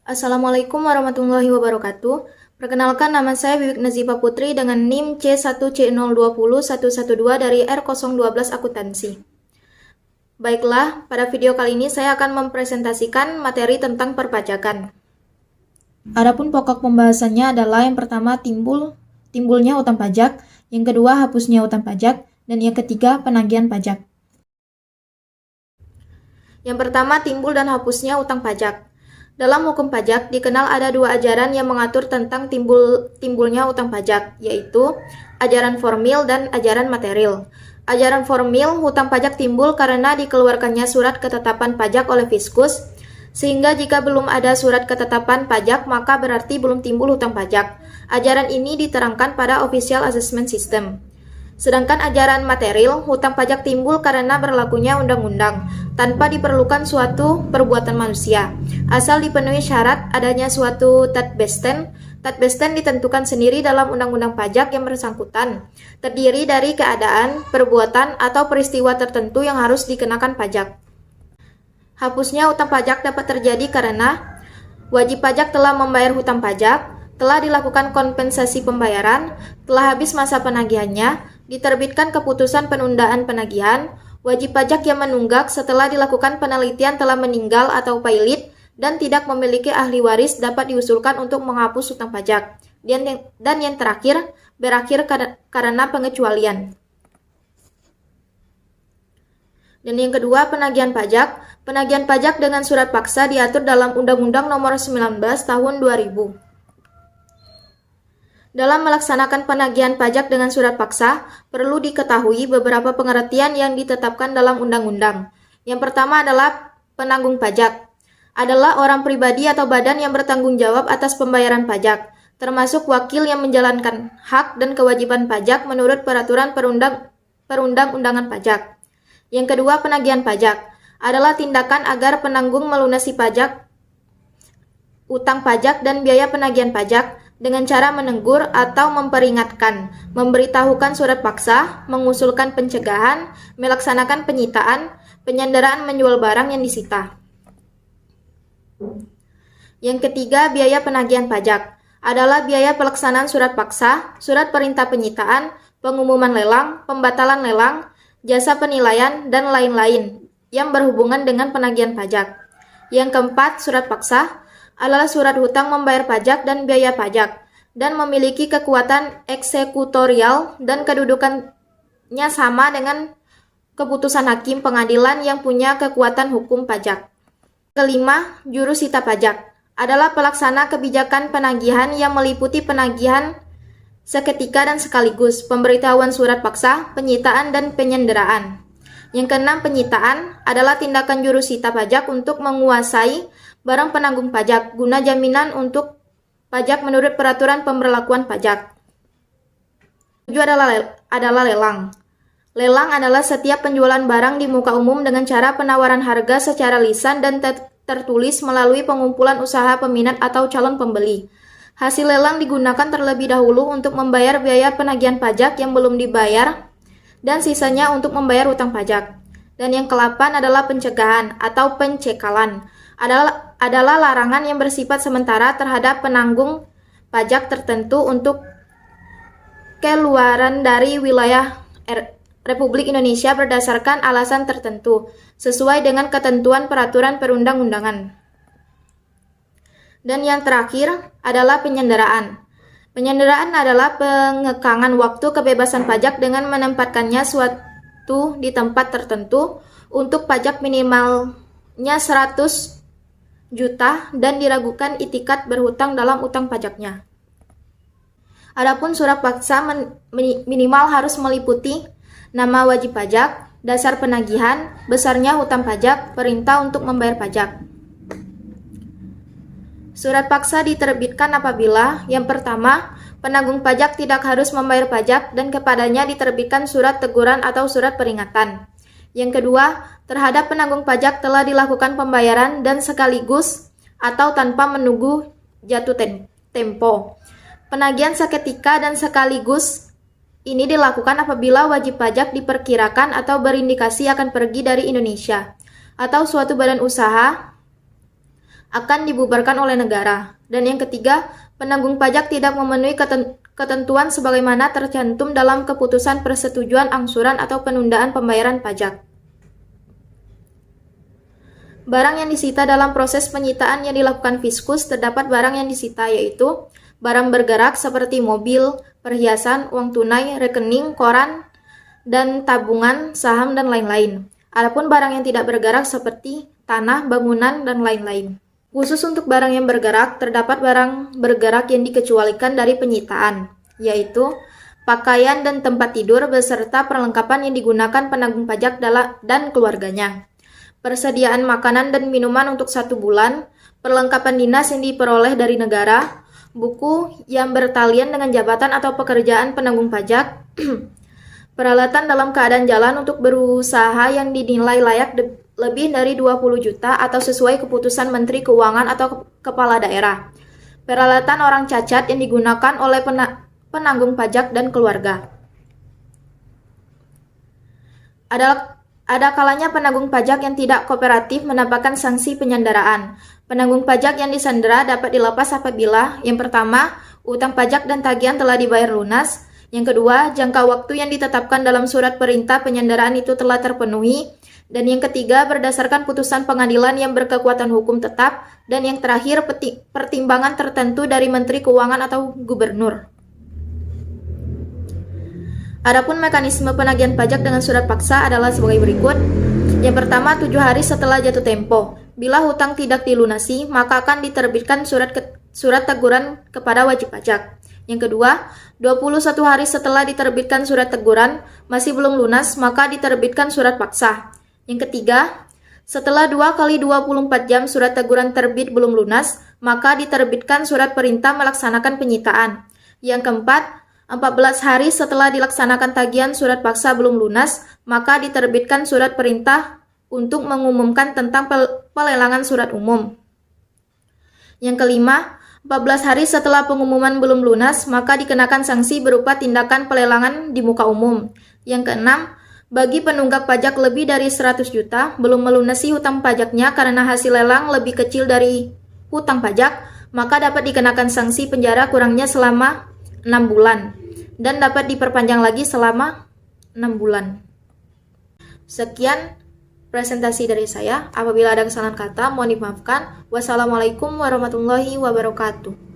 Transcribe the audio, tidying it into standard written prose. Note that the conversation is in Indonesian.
Assalamualaikum warahmatullahi wabarakatuh. Perkenalkan, nama saya Wiwik Nazifa Putri dengan NIM C1C020112 dari R012 Akuntansi. Baiklah, pada video kali ini saya akan mempresentasikan materi tentang perpajakan. Adapun pokok pembahasannya adalah yang pertama timbulnya utang pajak, yang kedua hapusnya utang pajak, dan yang ketiga penagihan pajak. Yang pertama, timbul dan hapusnya utang pajak. Dalam hukum pajak, dikenal ada dua ajaran yang mengatur tentang timbulnya utang pajak, yaitu ajaran formil dan ajaran material. Ajaran formil, hutang pajak timbul karena dikeluarkannya surat ketetapan pajak oleh fiskus, sehingga jika belum ada surat ketetapan pajak, maka berarti belum timbul hutang pajak. Ajaran ini diterangkan pada Official Assessment System. Sedangkan ajaran material, hutang pajak timbul karena berlakunya undang-undang, tanpa diperlukan suatu perbuatan manusia. Asal dipenuhi syarat adanya suatu tatbesten. Tatbesten ditentukan sendiri dalam undang-undang pajak yang bersangkutan, terdiri dari keadaan, perbuatan, atau peristiwa tertentu yang harus dikenakan pajak. Hapusnya utang pajak dapat terjadi karena wajib pajak telah membayar hutang pajak, telah dilakukan kompensasi pembayaran, telah habis masa penagihannya, diterbitkan keputusan penundaan penagihan, wajib pajak yang menunggak setelah dilakukan penelitian telah meninggal atau pailit, dan tidak memiliki ahli waris dapat diusulkan untuk menghapus hutang pajak. Dan yang terakhir, berakhir karena pengecualian. Dan yang kedua, penagihan pajak. Penagihan pajak dengan surat paksa diatur dalam Undang-Undang Nomor 19 Tahun 2000. Dalam melaksanakan penagihan pajak dengan surat paksa, perlu diketahui beberapa pengertian yang ditetapkan dalam undang-undang. Yang pertama adalah penanggung pajak. Adalah orang pribadi atau badan yang bertanggung jawab atas pembayaran pajak, termasuk wakil yang menjalankan hak dan kewajiban pajak menurut peraturan perundang-undangan pajak. Yang kedua, penagihan pajak. Adalah tindakan agar penanggung melunasi pajak, utang pajak, dan biaya penagihan pajak dengan cara menegur atau memperingatkan, memberitahukan surat paksa, mengusulkan pencegahan, melaksanakan penyitaan, penyanderaan menjual barang yang disita. Yang ketiga, biaya penagihan pajak. Adalah biaya pelaksanaan surat paksa, surat perintah penyitaan, pengumuman lelang, pembatalan lelang, jasa penilaian, dan lain-lain yang berhubungan dengan penagihan pajak. Yang keempat, surat paksa adalah surat hutang membayar pajak dan biaya pajak, dan memiliki kekuatan eksekutorial dan kedudukannya sama dengan keputusan hakim pengadilan yang punya kekuatan hukum pajak. Kelima, jurusita pajak adalah pelaksana kebijakan penagihan yang meliputi penagihan seketika dan sekaligus, pemberitahuan surat paksa, penyitaan, dan penyanderaan. Yang keenam, penyitaan adalah tindakan jurusita pajak untuk menguasai barang penanggung pajak guna jaminan untuk pajak menurut peraturan pemberlakuan pajak. Tujuh adalah lelang. Lelang adalah setiap penjualan barang di muka umum dengan cara penawaran harga secara lisan dan tertulis melalui pengumpulan usaha peminat atau calon pembeli. Hasil lelang digunakan terlebih dahulu untuk membayar biaya penagihan pajak yang belum dibayar dan sisanya untuk membayar utang pajak. Dan yang ke-8 adalah pencegahan atau pencekalan. Adalah larangan yang bersifat sementara terhadap penanggung pajak tertentu untuk keluaran dari wilayah Republik Indonesia berdasarkan alasan tertentu, sesuai dengan ketentuan peraturan perundang-undangan. Dan yang terakhir adalah penyanderaan. Penyanderaan adalah pengekangan waktu kebebasan pajak dengan menempatkannya suatu di tempat tertentu untuk pajak minimalnya 100 juta dan diragukan itikat berhutang dalam utang pajaknya. Adapun surat paksa minimal harus meliputi nama wajib pajak, dasar penagihan, besarnya hutang pajak, perintah untuk membayar pajak. Surat paksa diterbitkan apabila yang pertama, penanggung pajak tidak harus membayar pajak dan kepadanya diterbitkan surat teguran atau surat peringatan. Yang kedua, terhadap penanggung pajak telah dilakukan pembayaran dan sekaligus atau tanpa menunggu jatuh tempo. Penagihan seketika dan sekaligus ini dilakukan apabila wajib pajak diperkirakan atau berindikasi akan pergi dari Indonesia, atau suatu badan usaha akan dibubarkan oleh negara. Dan yang ketiga, penanggung pajak tidak memenuhi ketentuan sebagaimana tercantum dalam keputusan persetujuan angsuran atau penundaan pembayaran pajak. Barang yang disita dalam proses penyitaan yang dilakukan Fiskus, terdapat barang yang disita yaitu barang bergerak seperti mobil, perhiasan, uang tunai, rekening, koran, dan tabungan, saham, dan lain-lain. Adapun barang yang tidak bergerak seperti tanah, bangunan, dan lain-lain. Khusus untuk barang yang bergerak, terdapat barang bergerak yang dikecualikan dari penyitaan, yaitu pakaian dan tempat tidur beserta perlengkapan yang digunakan penanggung pajak dan keluarganya, persediaan makanan dan minuman untuk 1 bulan, perlengkapan dinas yang diperoleh dari negara, buku yang bertalian dengan jabatan atau pekerjaan penanggung pajak, peralatan dalam keadaan jalan untuk berusaha yang dinilai layak lebih dari 20 juta atau sesuai keputusan Menteri Keuangan atau Kepala Daerah, peralatan orang cacat yang digunakan oleh penanggung pajak dan keluarga. Ada kalanya penanggung pajak yang tidak kooperatif mendapatkan sanksi penyandaraan. Penanggung pajak yang disandera dapat dilepas apabila yang pertama, utang pajak dan tagihan telah dibayar lunas. Yang kedua, jangka waktu yang ditetapkan dalam surat perintah penyandaraan itu telah terpenuhi. Dan yang ketiga, berdasarkan putusan pengadilan yang berkekuatan hukum tetap. Dan yang terakhir, pertimbangan tertentu dari Menteri Keuangan atau Gubernur. Adapun mekanisme penagihan pajak dengan surat paksa adalah sebagai berikut. Yang pertama, 7 hari setelah jatuh tempo. Bila hutang tidak dilunasi, maka akan diterbitkan surat teguran kepada wajib pajak. Yang kedua, 21 hari setelah diterbitkan surat teguran, masih belum lunas, maka diterbitkan surat paksa. Yang ketiga, setelah 2 kali 24 jam surat teguran terbit belum lunas, maka diterbitkan surat perintah melaksanakan penyitaan. Yang keempat, 14 hari setelah dilaksanakan tagihan surat paksa belum lunas, maka diterbitkan surat perintah untuk mengumumkan tentang pelelangan surat umum. Yang kelima, 14 hari setelah pengumuman belum lunas, maka dikenakan sanksi berupa tindakan pelelangan di muka umum. Yang keenam, bagi penunggak pajak lebih dari 100 juta belum melunasi hutang pajaknya karena hasil lelang lebih kecil dari hutang pajak, maka dapat dikenakan sanksi penjara kurangnya selama 6 bulan dan dapat diperpanjang lagi selama 6 bulan. Sekian presentasi dari saya. Apabila ada kesalahan kata, mohon dimaafkan. Wassalamualaikum warahmatullahi wabarakatuh.